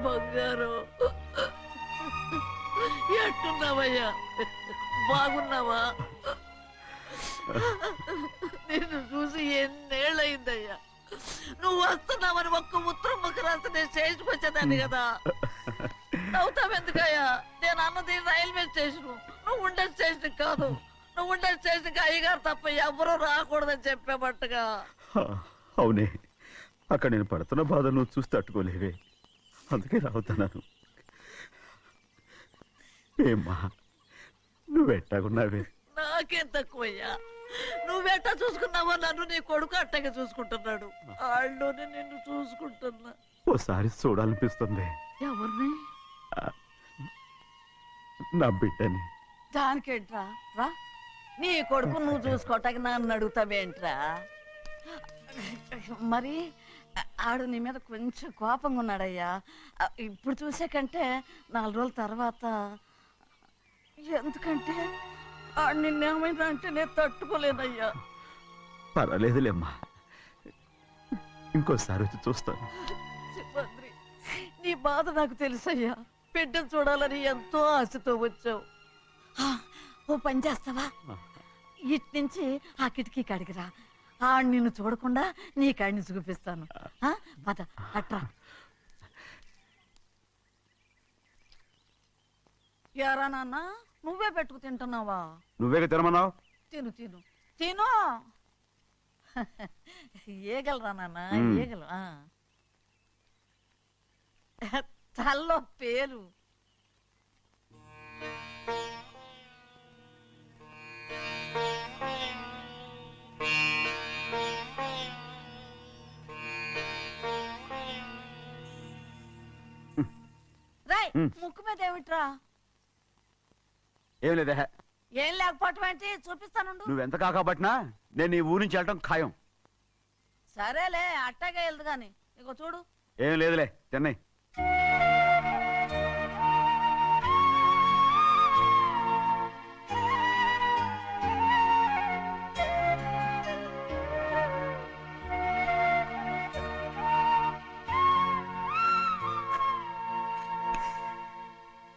బంగారు ఎట్టున్నావయ్యా? బాగున్నావా? నిన్ను చూసి ఎన్నేళ్ళయిందయ్యా. నువ్వు వస్తున్నావని ఒక్క ఉత్తరం ముక్క రాస్తే నేను స్టేషన్కి వచ్చేదాన్ని కదా. నవ్వుతావెందుకయ్యా? నేను అన్నది రైల్వే స్టేషన్, నువ్వు ఉండే స్టేషన్ కాదు. నువ్వు ఉండే స్టేషన్కి అయ్యగారు తప్ప ఎవరూ రాకూడదని చెప్పేమట్టుగా. అవునే, అక్కడ నేను పడుతున్న బాధ నువ్వు చూసి తట్టుకోలేవే, అందుకే రావుతున్నాను. ఏమ్మా నువ్వెట్టాగున్నావే? నాకేం తక్కువయ్యా. నువ్వెట్టా చూసుకున్నావో నన్ను నీ కొడుకు అట్టగా చూసుకుంటున్నాడు. వాళ్ళలోనే నిన్ను చూసుకుంటున్నా. ఓసారి చూడాలనిపిస్తుంది. ఎవరిని? నా బిడ్డని. దానికేంట్రా? రా, నీ కొడుకు నువ్వు చూసుకోవటానికి నన్ను అడుగుతావేంట్రా? మరి ఆడు నీ మీద కొంచెం కోపంగా ఉన్నాడయ్యా. ఇప్పుడు చూసే కంటే 4 రోజుల తర్వాత. ఎందుకంటే ఆడు నిన్నేమైనా అంటే నేను తట్టుకోలేనయ్యా. పర్వాలేదులేమ్మా, ఇంకోసారి వచ్చి చూస్తాను. శివంద్రి, నీ బాధ నాకు తెలుసయ్యా. బిడ్డను చూడాలని ఎంతో ఆశతో వచ్చావు. ఓ పని చేస్తావా? ఇటు నుంచి ఆ కిటికీ కాడికిరా. ఆడు నిన్ను చూడకుండా నీ కాడిని చూపిస్తాను. పద అట్రా. యారా నాన్న, నువ్వే పెట్టుకు తింటున్నావా? నువ్వే తినమన్నావు. తిను తిను తిను. ఏగలరా నాన్న, ఏగలు. తల్లో పేరు. రాయ్, ముక్కు మీద ఏమిట్రా? ఏం లేదే. ఏం లేకపోవటం ఏంటి? చూపిస్తాను. నువ్వెంత కాకపట్టినా నేను ఈ ఊరి నుంచి వెళ్ళటం ఖాయం. సరేలే, అట్టాగే వెళ్దు గాని. ఇగో చూడు. ఏం లేదులే, చెన్నై.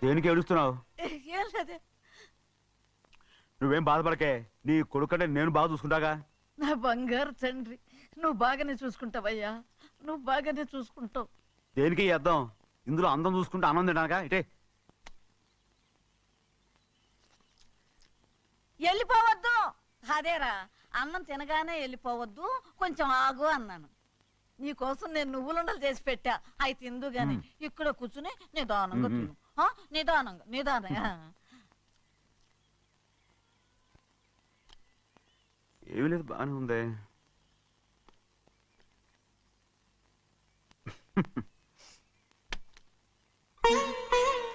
దేనికి ఏడుస్తున్నావు? ఏం లేదే. నువ్వేం బాధపడకే, నీ కొడుకంటే నేను బాగా చూసుకుంటాగా. నా బంగారు తండ్రి, నువ్వు బాగానే చూసుకుంటావయ్యా. నువ్వు బాగానే చూసుకుంటావు. దేనికి అర్థం? ఇందులో అందం చూసుకుంటే ఆనందం తినగా ఇటే. వెళ్ళిపోవద్దు. అదేరా, అన్నం తినగానే వెళ్ళిపోవద్దు, కొంచెం ఆగు అన్నాను. నీకోసం నేను నువ్వులుండలు చేసి పెట్టా. అవి తిందు గాని ఇక్కడ కూర్చుని నిదానంగా తిను. నిదానంగా నిదానంగా. ఏమీ లేదు, బాగానే ఉంది.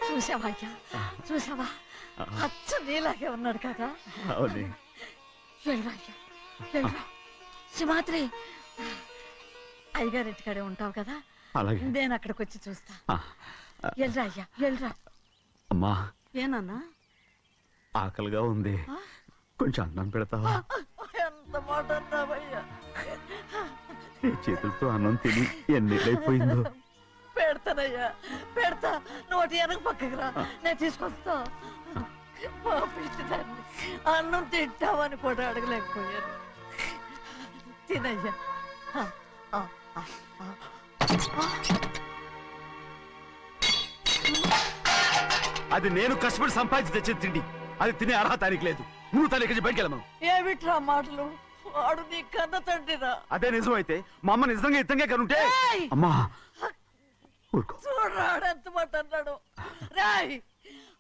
చూసావా అయ్యా, చూసావా? అచ్చ నీలాగే ఉన్నాడు కదా. అవునే. వెళ్ళరా అయ్యా, వెళ్ళరా. సింహాద్రి, అయ్యగారింటికాడే ఉంటావు కదా. అలాగే, నేను అక్కడికి వచ్చి చూస్తా. వెళ్ళరా అయ్యా, వెళ్ళరా. అమ్మా, ఏనన్నా? ఆకలిగా ఉంది, కొంచెం అన్నం పెడతావా? ఎంత మాట అన్నావయ్యా. నీ చేతులతో అన్నం తిని ఎన్నిళ్ళైపోయిందో. పెడతానయ్యా, పెడతా. నోటి వెనక పక్కకి రా, నేను తీసుకొస్తా. దాన్ని అన్నం తింటామని కూడా అడగలేకపోయాను. తినయ్యా. అది నేను కష్టపడి సంపాదించి తెచ్చిన తిండి, అది తినే అర్హత ఆయనకి లేదు. నువ్వు తన ఇక్కడి బయటికి వెళ్ళమను. ఏమిట్రా మాటలు? వాడు నీ కన్న తండ్రిరా. అదే నిజం అయితే మా అమ్మ నిజంగా ఇతంగా కనుంటే. అమ్మా చూడరాడు ఎంత మాట అన్నాడు. రాయ్,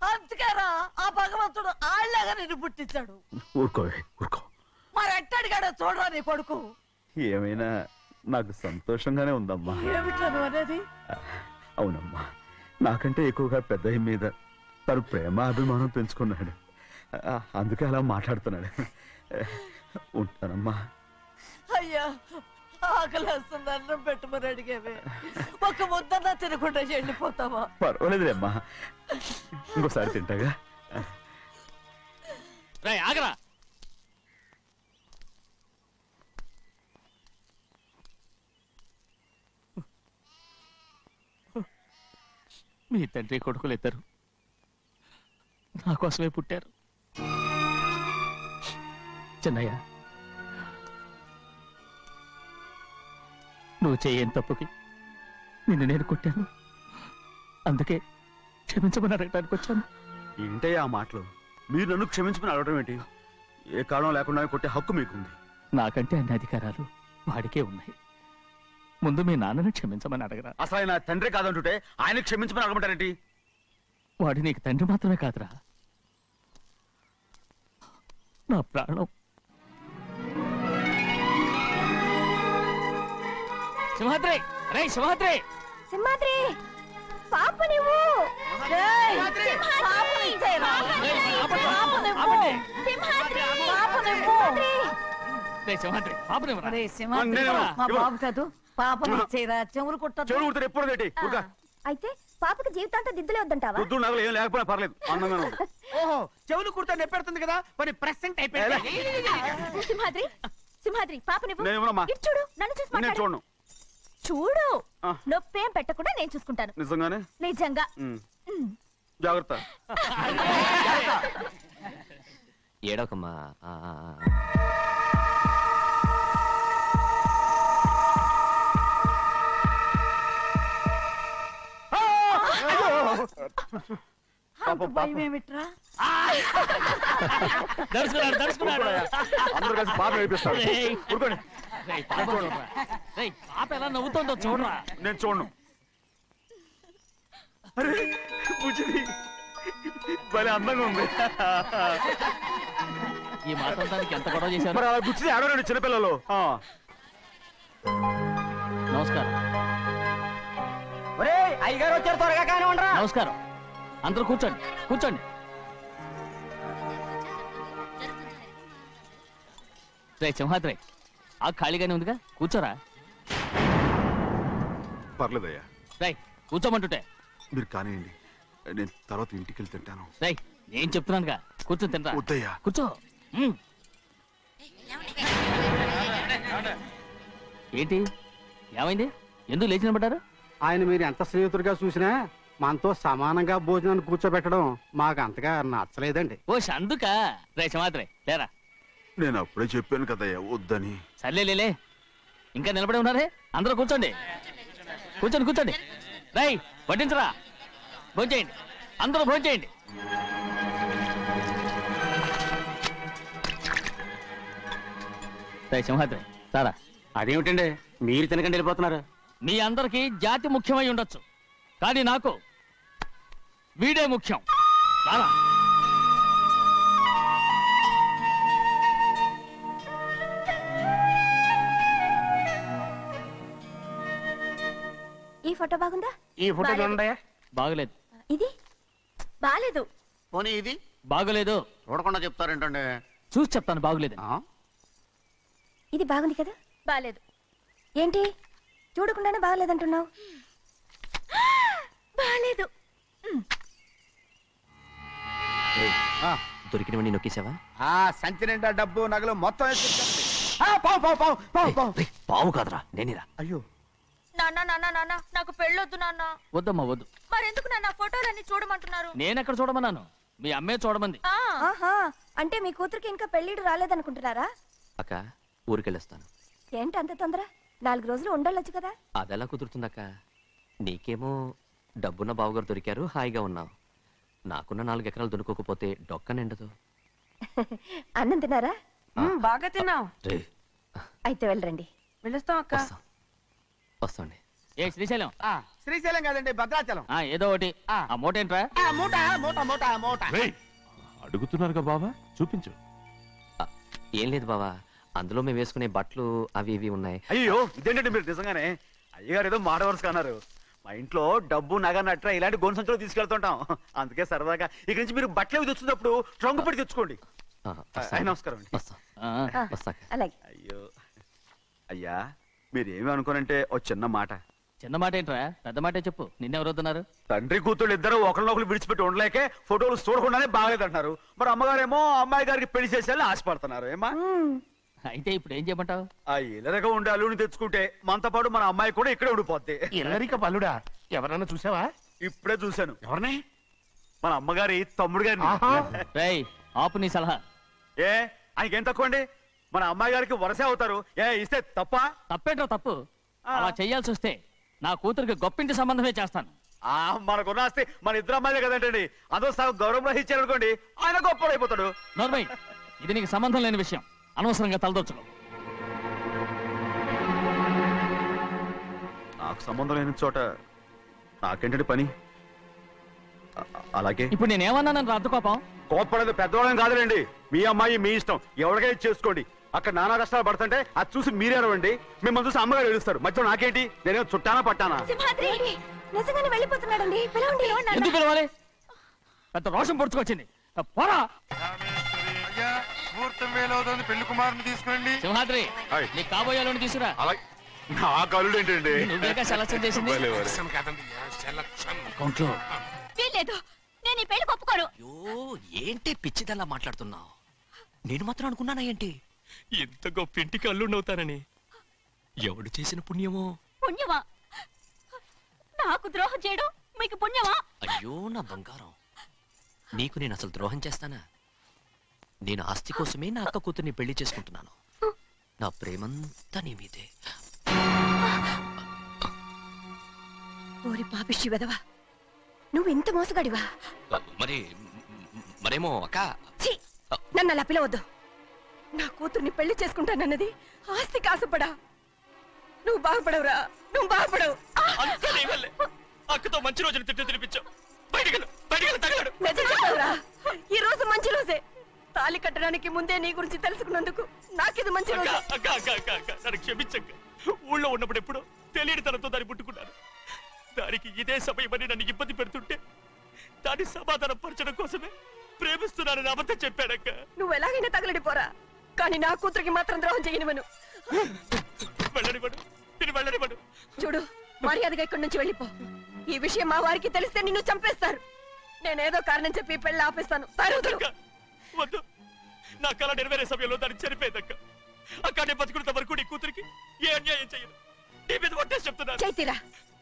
అందుకేరా ఆ భగవంతుడు ఆళ్ళగా నిన్ను పుట్టించాడు. ఊరుకో ఊరుకో. మరి ఎట్టడిగాడో చూడరా నీ కొడుకు. ఏమైనా నాకు సంతోషంగానే ఉందమ్మా. ఏమిట్రా నువ్వు అనేది? అవునమ్మా, నాకంటే ఎక్కువగా పెద్ద మీద తను ప్రేమ అభిమానం పెంచుకున్నాడు, అందుకే అలా మాట్లాడుతున్నాడు. ఉంటానమ్మా. అయ్యా, ఆకలేస్తుంది, అన్నం పెట్టమని అడిగేవే. ఒక ముద్దన్నా తినకుండా వెళ్ళిపోతావా? పర్వాలేదులేమ్మా, ఇంకోసారి తింటాగా. ఆగరా. మీ తండ్రి కొడుకులు ఇద్దరు నా కోసమే పుట్టారు. చిన్నయ్య, నువ్వు చేయని తప్పుకి నిన్ను నేను కొట్టాను. అందుకే క్షమించమని అడగడానికి వచ్చాను. ఏంటయ్యా ఆ మాటలు? మీరు నన్ను క్షమించమని అడగడం ఏంటి? ఏ కారణం లేకుండా కొట్టే హక్కు మీకుంది. నాకంటే అన్ని అధికారాలు వాడికే ఉన్నాయి. ముందు మీ నాన్నని క్షమించమని అడగరా. అసలు ఆయన తండ్రి కాదంటుంటే ఆయన క్షమించమని అడగమంటారేంటి? వాడు నీకు తండ్రి మాత్రమే కాదురా, నా ప్రాణం. సింహాద్రి, రే సింహాద్రి! సింహాద్రి, పాప నువ్వు ఏయ్, సింహాద్రి! పాపని ఇచ్చేయరా. ఏయ్, ఆపండి, పాపని ఇవ్వు. ఆపండి. సింహాద్రి! పాపని ఇవ్వు. రే సింహాద్రి, పాపనివ్వరా. అరే సింహాద్రి, నేనేమో, మా ఇవ్వు. బాబు కాదు, పాపని ఇచ్చేయరా. చెవులు కుట్టదు. చెవులు కుడితే ఎప్పుడు ఏంటి? అయితే పాపకి జీవితాంతం దిద్దులే వద్దంటావా? పొద్దున్న నగలు ఏం లేకపోయినా పర్లేదు, అందంగా ఉంది. ఓహో, చెవులు కుర్తా నెప్పెడుతుంది కదా, మరి ప్రెసెంట్ అయిపోయింది. సింహాద్రి, సింహాద్రి, పాప నువ్వు నేను ఇవ్వనమ్మా. ఇటు చూడు, నన్ను చూసి నేను మాట్లాడు. చూడను. చూడు, ఆ. నొప్పేం పెట్టకుండా నేను చూసుకుంటాను. నిజంగానే? నిజంగా. ఉమ్. జాగ్రత్త. ఏడోకమ్మా. అంత భయం ఏమిట్రా? దడుచుకున్నాడు, దడుచుకున్నాడు. అందరూ కలిసి పాప నడిపిస్తారు. రేయ్. ఊరుకోండి. రేయ్, పాప చూడరా. రేయ్, పాప ఎలా నవ్వుతోందో చూడరా. నేను చూడను. అరే బుజ్జిది భలే అందంగా ఉంది. ఈ మాత్రం దానికి ఎంత గొడవ చేశారు. మరి అలా బుచ్చిది ఆడవాడు చిన్నపిల్లలు. నమస్కారం, ఒరే అయ్యగారు వచ్చారు, త్వరగా కానీ ఉండరా. నమస్కారం. అందరూ కూర్చోండి, కూర్చోండి. రే సింహాద్రి, ఆ ఖాళీగానే ఉందిగా, కూర్చోరా. పర్లేదయ్యా, రేయ్, కూర్చోమంటుంటే. మీరు కానివ్వండి, నేను తర్వాత ఇంటికి వెళ్ళి తింటాను. రేయ్, నేను చెప్తున్నానుగా, కూర్చొని తినరా. వద్దయ్యా. కూర్చో. ఉమ్. ఏంటి, ఏమైంది? ఎందుకు లేచి నిలబడ్డారు? ఆయన మీరు ఎంత స్నేహితుడిగా చూసినా మనతో సమానంగా భోజనాన్ని కూర్చోబెట్టడం మాకు అంతగా నచ్చలేదండి. ఓ అందుక. రే సింహాద్రి, లేరా. నేను అప్పుడే చెప్పాను కదయ్యా వద్దని. సర్లే లేలే, ఇంకా నిలబడి ఉన్నారే. అందరూ కూర్చోండి, కూర్చోండి, కూర్చోండి. రేయ్, వడ్డించరా, భోంచేయండి, అందరూ భోంచేయండి. రేయ్ సింహాద్రి, సారా. అదేమిటండి మీరు తినకండి వెళ్ళిపోతున్నారు? మీ అందరికీ జాతి ముఖ్యమై ఉండొచ్చు, కానీ నాకు వీడే ముఖ్యం. రారా. ఈ ఫోటో బాగుందా? ఈ ఫోటో చూడండి. బాగలేదు, ఇది బాలేదు. పోనీ ఇది బాగలేదు. చూడకుండా చెప్తారేంటండి? చూసి చెప్తాను, బాగలేదు. ఇది బాగుంది కదా? బాలేదు. ఏంటి చూడకుండానే బాగలేదంటున్నావు? బాలేదు. దొరికినవన్నీ నొక్కేసావా? సంచి నిండా డబ్బు నగలు మొత్తం పావు పావు పావు పావు పావు. పావు కాదురా, నేనేరా. అయ్యో, నాన్న నాన్న నాన్న, నాకు పెళ్ళొద్దు నాన్న. వద్దమ్మా, వద్దు. మరెందుకు నాన్న ఫోటోలన్నీ చూడమంటున్నారు? నేనెక్కడ చూడమన్నాను, మీ అమ్మే చూడమంది. ఆహా, అంటే మీ కూతురికి ఇంకా పెళ్ళిడు రాలేదనుకుంటున్నారా? అక్క, ఊరికెళ్ళొస్తాను. ఏంటి అంత తొందర? 4 రోజులు ఉండొచ్చు కదా. అదెలా కుదురుతుందక్క? నీకేమో డబ్బున్న బావగారు దొరికారు, హాయిగా ఉన్నావు. నాకున్న 4 ఎకరాలు దొరుకోకపోతే డొక్క నిండదు. అన్నం తిన్నారా? బాగా తిన్నావు. రే, అయితే వెళ్ళరండి. వెళ్ళొస్తాం అక్క. వస్తాం, వస్తాండి. ఏ శ్రీశైలం, శ్రీశైలం కాదండి, భద్రాచలం. ఏదో ఒకటి. ఆ మూట ఏంట్రా? మూట మూట మూట మూట. అడుగుతున్నారుగా బావా, చూపించు. ఆ, ఏం లేదు బావా, అందులో మేము వేసుకునే బట్టలు అవి ఇవి ఉన్నాయి. అయ్యో ఇదేంటంటే మీరు నిజంగానే అయ్యగారు ఏదో మాట వరుస అన్నారు. మా ఇంట్లో డబ్బు నగ నట్ర ఇలాంటి గోను సంచులు తీసుకెళ్తుంటాం. అందుకే సరదాగా ఇక్కడి నుంచి మీరు బట్టలు అవి తెచ్చుకున్నప్పుడు ట్రంక్ పెట్టి తెచ్చుకోండి. ఆ, వస్తాం. అయ్య, నమస్కారం అండి. వస్తాం, ఆ, వస్తాక. అలాగే. అయ్యో అయ్యా, మీరేమి అనుకోనంటే ఓ చిన్న మాట. చిన్న మాట ఏంట్రా, పెద్ద మాటే చెప్పు. నిన్నెవరు వద్దన్నారు? తండ్రి కూతుళ్ళు ఇద్దరు ఒకరినొకరు విడిచిపెట్టి ఉండలేకే ఫోటోలు చూడకుండానే బాగలేదంటున్నారు. మరి అమ్మగారేమో అమ్మాయి గారికి పెళ్లి చేసేయాలని ఆశపడుతున్నారు. ఏమా అయితే ఇప్పుడు ఏం చేయమంటావు? ఆ ఇలరగా ఉండే అల్లుని తెచ్చుకుంటే మనతో పాటు మన అమ్మాయి కూడా ఇక్కడే ఉండిపోద్ది. ఇల్లరిక పల్లుడా, ఎవరన్నా చూసావా? ఇప్పుడే చూశాను. ఎవరిని? మన అమ్మగారి తమ్ముడు గారిని. రేయ్ ఆపు నీ సలహా. ఏ ఆయనకేం తక్కువ అండి? మన అమ్మాయి గారికి వరసే అవుతారు. ఏ ఇస్తే తప్ప? తప్పేంట్రా తప్పు. అలా చెయ్యాల్సి వస్తే నా కూతురికి గొప్పింటి సంబంధమే చేస్తాను. మనకున్న ఆస్తి మన ఇద్దరు అమ్మాయిలే కదంటండి. అదో సగం గౌరవం ఇచ్చారనుకోండి, ఆయన గొప్పడైపోతాడు. నోర్మై, ఇది నీకు సంబంధం లేని విషయం. అనవసరంగా తలదొచ్చుకో. నాకు సంబంధం లేని చోట నాకేంటండి పని? అలాగే ఇప్పుడు నేనేమన్నానని రద్దు కోపం? కోప్పడేది పెద్దవాళ్ళని కాదులేండి. మీ అమ్మాయి మీ ఇష్టం, ఎవరికైనా చేసుకోండి. అక్కడ నానా కష్టాలు పడుతుంటే అది చూసి మీరే అరవండి. మిమ్మల్ని చూసి అమ్మగారు ఏడుస్తారు. మధ్యలో నాకేంటి? నేనేం చుట్టానా పట్టానా? సింహాద్రి నిజంగానే వెళ్ళిపోతున్నాడండి. పిలవండి. ఎందుకు పిలవాలి? పెద్ద రోషం పొడుచుకొచ్చింది. పోరా ముహూర్తం వేలవుతోంది. పెళ్లి కుమారుని తీసుకోండి. సింహాద్రి, ఆయ్. నీ కాబోయేలోని తీసుకురా. నా కలుడు ఏంటండి? నువ్వేగా సెలక్షన్ చేసింది. అకౌంట్లో వీల్లేదు, నేను ఈ పెళ్లి ఒప్పుకోను. అయ్యో ఏంటి పిచ్చిదల్లా మాట్లాడుతున్నావు? నేను మాత్రం అనుకున్నానా ఏంటి ఎంత గొప్ప ఇంటికి అల్లుండవుతానని? ఎవడు చేసిన పుణ్యమో? పుణ్యమా? నాకు ద్రోహం చేయడం మీకు పుణ్యమా? అయ్యో నా బంగారం, నీకు నేను అసలు ద్రోహం చేస్తానా? నేను ఆస్తి కోసమే నా అక్క కూతుర్ని పెళ్లి చేసుకుంటున్నాను. నా ప్రేమంతా నీ మీదే. ఓరి పాపిష్టి వెదవా, నువ్వు ఇంత మోసగాడివా? మరేమో అక్క. ఛీ, నన్ను అలా పిలవద్దు. నా కూతుర్ని పెళ్లి చేసుకుంటానన్నది ఆస్తి కాసపడా. నువ్వు బాగుపడవురా, నువ్వు బాగుపడవు. అక్కతో మంచి రోజులు తిట్టు తినిపించావు. నిజం చెప్పవురా, ఈ రోజు మంచి రోజే. తాళి కట్టడానికి ముందే నీ గురించి తెలుసుకున్నందుకు నాకిది మంచి రోజు. నన్ను క్షమించక్క. ఊళ్ళో ఉన్నప్పుడు ఎప్పుడో తెలియని తనతో దాన్ని పుట్టుకున్నాను. దానికి ఇదే సమయమని నన్ను ఇబ్బంది పెడుతుంటే దాన్ని సమాధానం పరచడం కోసమే ప్రేమిస్తున్నానని అబద్ధం చెప్పాడక్క. నువ్వు ఎలాగైనా తగలడిపోరా, కానీ నా కూతురికి మాత్రం ద్రోహం చేయనివను. వెళ్ళనివ్వడు, నేను వెళ్ళనివ్వడు. చూడు, మర్యాదగా ఇక్కడి నుంచి వెళ్ళిపో. ఈ విషయం మా వారికి తెలిస్తే నిన్ను చంపేస్తారు. నేనేదో కారణం చెప్పి పెళ్లి ఆపేస్తాను. అక్క, వద్దు. నా కళ నెరవేరే సమయంలో దాన్ని చనిపోయేదక్క. అక్కడే బతుకున్నంత వరకు నీ కూతురికి ఏ అన్యాయం చేయను. నీ మీద ఒట్టేసి చెప్తున్నాను. చైతీరా,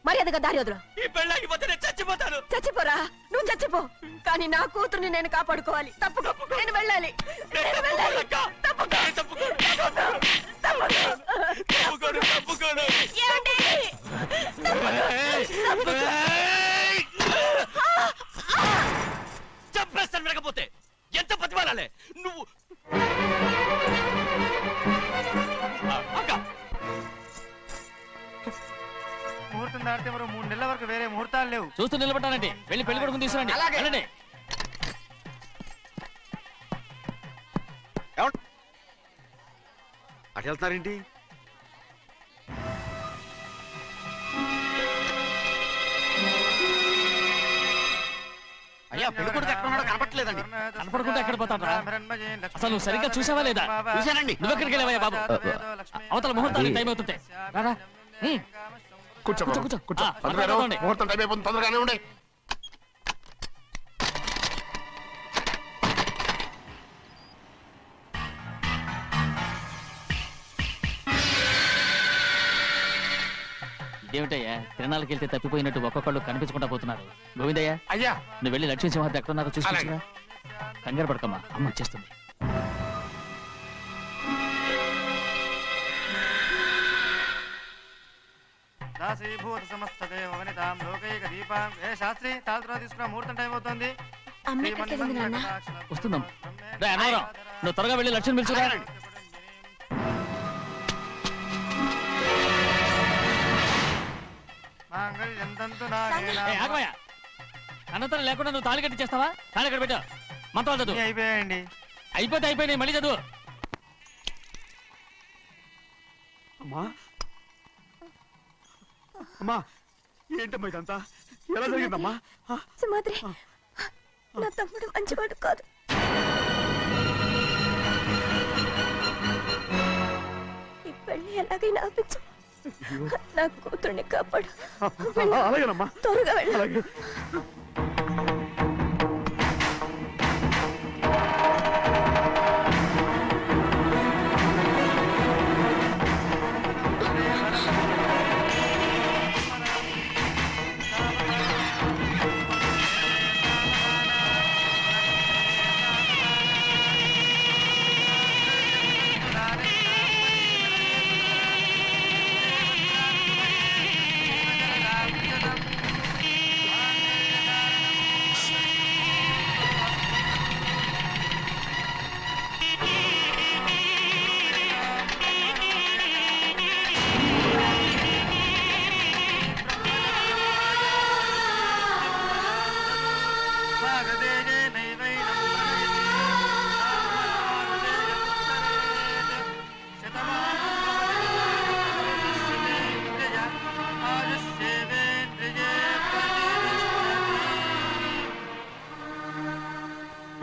మర్యాదగా దారి వదులు. ఈ పెళ్ళాకి పోతే నేను చచ్చిపోతాను. చచ్చిపోరా, నువ్వు చచ్చిపో, కానీ నా కూతుర్ని నేను కాపాడుకోవాలి. తప్పుకో, నేను వెళ్ళాలి. నేను వెళ్ళాలి. తప్పుకో. తప్పుకోను. ఏమండి? చంపేస్తాను. వినకపోతే ఎంత బతిమాలాలే నువ్వు? ముహూర్తం దాటితే మరో 3 నెలల వరకు వేరే ముహూర్తాలు లేవు. చూస్తూ నిలబడ్డానండి. వెళ్ళి పెళ్లి కొడుకుని తీసుకురండి. వెళ్ళండి. అటు వెళ్తున్నారేంటి? అయ్యా పెళ్లి కొడుకు ఎక్కడ ఉన్నాడో కనపట్లేదండి. కనపడకుండా ఎక్కడ పోతాడ్రా? అసలు నువ్వు సరిగ్గా చూసావా లేదా? చూశానండి. నువ్వెక్కడికి వెళ్ళావయ్యా బాబు? అవతల ముహూర్తానికి టైం అవుతుంది. రారా. కూర్చో కూర్చో, కూర్చో. కూర్చో. ఆ, తొందరగా రా. పట్టుకోండి. ముహూర్తం టైం అయిపోతుంది, తొందరగానే ఉండే. ఇదేమిటయ్యా, తిరణాలకి వెళ్తే తప్పిపోయినట్టు ఒక్కొక్కళ్ళు కనిపించకుండా పోతున్నారు. గోవిందయ్య, అయ్యా నువ్వు వెళ్ళి లక్ష్మీ సింహాద్రి ఎక్కడున్నారో చూసుకొచ్చురా. కంగారు పడకమ్మా, అమ్మ వచ్చేస్తుంది. దాసీభూత సమస్త దేవనితాం లోకైక దీపాం. ఏ శాస్త్రి, తాళతో తీసుకురా, ముహూర్తం టైం అవుతుంది. అమ్మ ఎక్కడికి వెళ్ళింది నాన్న? వస్తుందమ్మా. రా అన్నవరం, నువ్వు త్వరగా వెళ్ళి లక్ష్మణ్ పిలుచురా. మాంగళ్యంతంతు ఏ, నానేనా. ఆగమయ్య. అనంతరం లేకుండా నువ్వు తాళి కట్టి చేస్తావా? తాళి కట్టి పెట్టు. మంత్రాలు చదువు. అయిపోయాయండి. అయిపోయినాయి, మళ్ళీ చదువు. అమ్మా అమ్మా, ఏంటమ్మా ఇదంతా? ఎలా జరిగిందమ్మా? సుమాద్రి, నా తమ్ముడు మంచివాడు కాదు. ఈ పెళ్లి ఎలాగైనా ఆపించు. నా కూతుర్ని కాపాడు. అలాగేనమ్మా, త్వరగా వెళ్ళు. అలాగే.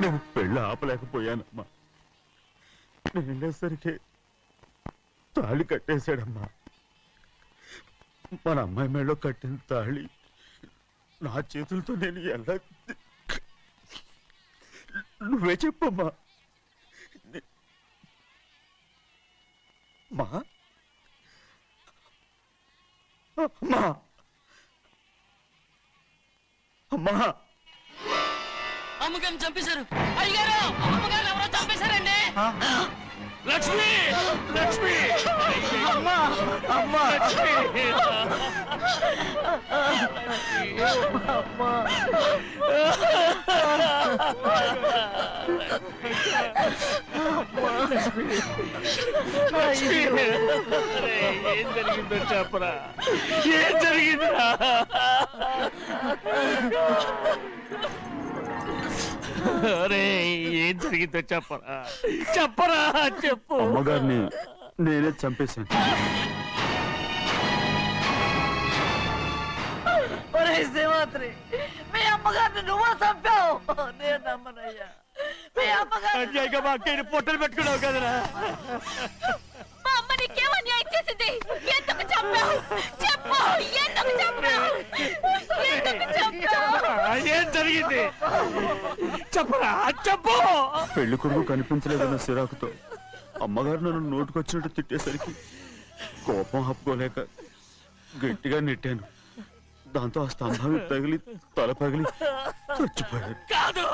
నేను పెళ్ళి ఆపలేకపోయానమ్మా. నేను వెళ్ళేసరికి తాళి కట్టేశాడమ్మా. మన అమ్మాయి మెళ్ళో కట్టిన తాళి నా చేతులతో నేను ఎలా... నువ్వే చెప్పమ్మా. మా అమ్మా అమ్మా అమ్మగారిని చంపేశారు అయ్యారు. అమ్మగారు ఎవరో చంపేశారండి. లక్ష్మి లక్ష్మి అమ్మా అమ్మా ఏం జరిగిందో చెప్పరా? ఏం జరిగిందిరా? అరే ఏం జరిగిందో చెప్పరా? చెప్పరా చెప్పు. అమ్మగారిని నేనే చంపేశాను. ఒరే శ్రీమంత్రి, మీ అమ్మగారిని నువ్వు చంపావు. నేను నమ్మనయ్యా. మీ అమ్మగారు అన్యాయంగా మా అక్కని పొట్టలు పెట్టుకున్నావు కదరా. మా అమ్మ నీకేం అన్యాయం చేసింది? ఎందుకు చంపావు? చెప్పు, ఎందుకు చంపావు? ఎందుకు చంపావు? ఏం జరిగింది చెప్పరా? చెప్పు. పెళ్లి కొడుకు కనిపించలేదన్న సిరాకుతో అమ్మగారు నన్ను నోటుకొచ్చినట్టు తిట్టేసరికి కోపం ఆపుకోలేక గట్టిగా నెట్టాను. దాంతో ఆ స్తంభం తగిలి తల పగిలి చచ్చిపోయాడు. కాదు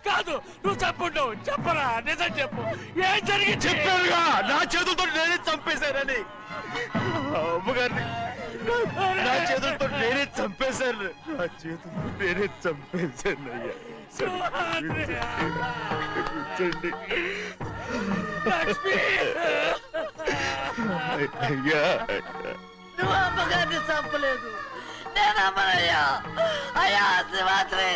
కాదు, నువ్వు చెప్పుండు. చెప్పరా, నిజం చెప్పు. ఏం జరిగింది? చెప్పానుగా, నా చేతులతో నేనే చంపేశానని. అమ్మగారిని నా చేతులతో నేనే చంపేశాను. నా చేతులతో నేనే చంపేశాను అయ్యా. కూర్చోండి అయ్యా. నువ్వు అమ్మగారిని చంపలేదు. నేను అమ్మనయ్యా. అయ్యా శ్రీమంత్రి.